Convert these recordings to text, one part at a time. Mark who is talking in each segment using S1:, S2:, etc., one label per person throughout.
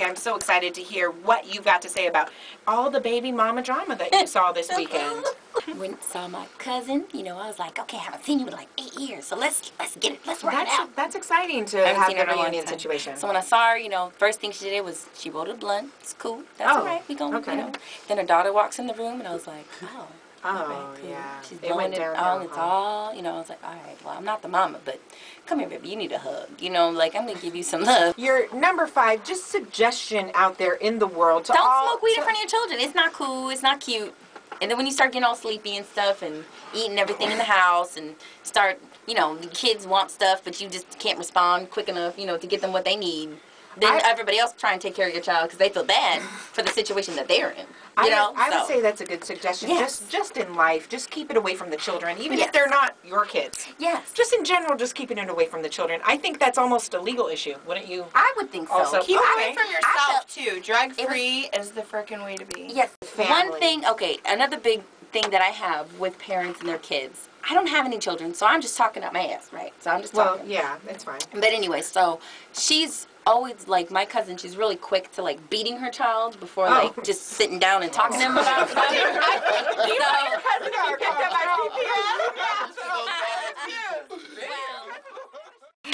S1: Okay, I'm so excited to hear what you've got to say about all the baby mama drama that you saw this weekend.
S2: Went and saw my cousin. You know, I was like, okay, I haven't seen you in like 8 years, so let's get it. Let's work it out.
S1: That's exciting to have
S2: seen her
S1: the
S2: in a long
S1: reunion
S2: time.
S1: situation.
S2: So when I saw her, you know, first thing she did was she rolled a blunt. It's cool. That's all right. We gonna,
S1: okay.
S2: you know. Then her daughter walks in the room, and I was like, oh.
S1: Oh,
S2: right, cool.
S1: yeah.
S2: She's
S1: It went
S2: blowing it
S1: downhill,
S2: all. It's all, you know, I was like, all right, well, I'm not the mama, but come here, baby, you need a hug. You know, like, I'm going to give you some love.
S1: Your number 5, just suggestion out there in the world to
S2: Don't smoke weed in front of your children. It's not cool. It's not cute. And then when you start getting all sleepy and stuff and eating everything in the house and start, you know, the kids want stuff, but you just can't respond quick enough, you know, to get them what they need. Then everybody else try and take care of your child because they feel bad for the situation that they're in. You know?
S1: I would say that's a good suggestion.
S2: Yes.
S1: Just in life, just keep it away from the children, even if they're not your kids.
S2: Yes.
S1: Just in general, just keeping it away from the children. I think that's almost a legal issue, wouldn't you?
S2: I would think so.
S1: Also,
S3: keep it away from yourself too. Drug-free is the frickin' way to be.
S2: Yes.
S1: Family.
S2: One thing, okay, another big thing that I have with parents and their kids. I don't have any children, so I'm just talking out my ass, right? So I'm just talking.
S1: Well, yeah, that's fine.
S2: But anyway, so she's always, like, my cousin, she's really quick to, like, beating her child before, like, just sitting down and talking to him about it.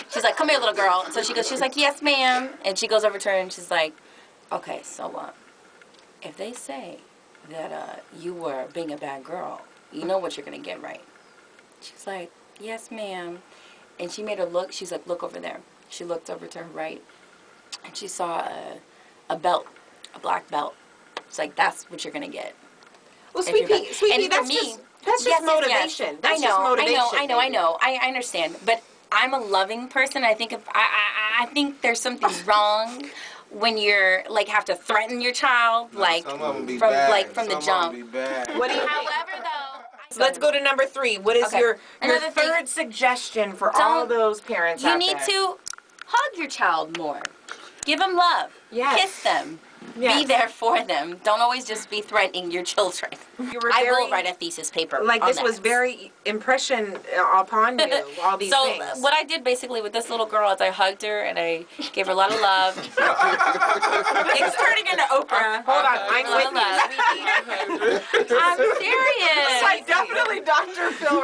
S2: She's like, come here, little girl. And so she goes, she's like, yes, ma'am. And she goes over to her and she's like, okay, so if they say that you were being a bad girl, you know what you're going to get, right? She's like, yes, ma'am. And she made her look. She's like, look over there. She looked over to her right, and she saw a belt, a black belt. It's like, that's what you're going to get.
S1: Well, Sweet Pea, that's just motivation. That's just motivation.
S2: I know. I understand. But I'm a loving person. I think I think there's something wrong when you're, like, have to threaten your child, like, from the jump.
S1: What do you
S2: However, though,
S1: let's go to number 3. What is your third suggestion for all those parents out there?
S2: You need to hug your child more. Give them love.
S1: Yes.
S2: Kiss them.
S1: Yes.
S2: Be there for them. Don't always just be threatening your children. I will write a thesis paper
S1: like
S2: on
S1: this
S2: that.
S1: Was very impression upon you, all these things.
S2: So what I did basically with this little girl is I hugged her and I gave her a lot of love.
S3: It's turning into Oprah.
S1: Hold on, I'm with you.
S2: I'm serious.
S3: Like definitely Dr. Phil.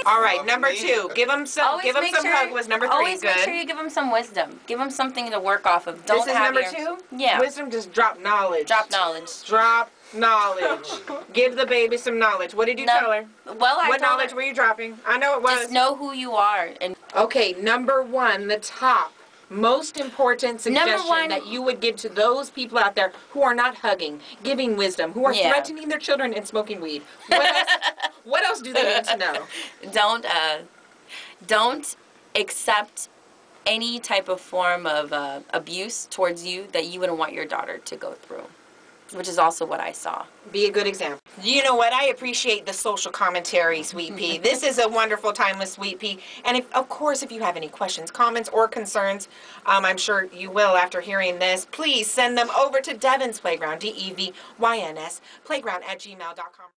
S1: All right, number 2. Give them some. Give them some hug. Was number 3
S2: always
S1: good?
S2: Make sure you give them some wisdom. Give them something to work off of. Don't
S1: this is
S2: have
S1: number 2.
S2: Yeah.
S1: Wisdom, just drop knowledge.
S2: Drop knowledge.
S1: Drop knowledge. Give the baby some knowledge. What did you tell her?
S2: Well,
S1: what knowledge were you dropping? I know it was.
S2: Just know who you are. And
S1: okay, number 1, the top most important suggestion that you would give to those people out there who are not hugging, giving wisdom, who are threatening their children and smoking weed. What else do they need to know?
S2: Don't accept any type of form of abuse towards you that you wouldn't want your daughter to go through, which is also what I saw.
S1: Be a good example. You know what? I appreciate the social commentary, Sweet Pea. This is a wonderful time with Sweet Pea. And of course, if you have any questions, comments, or concerns, I'm sure you will after hearing this, please send them over to Devyns Playground, Devyns, playground@gmail.com.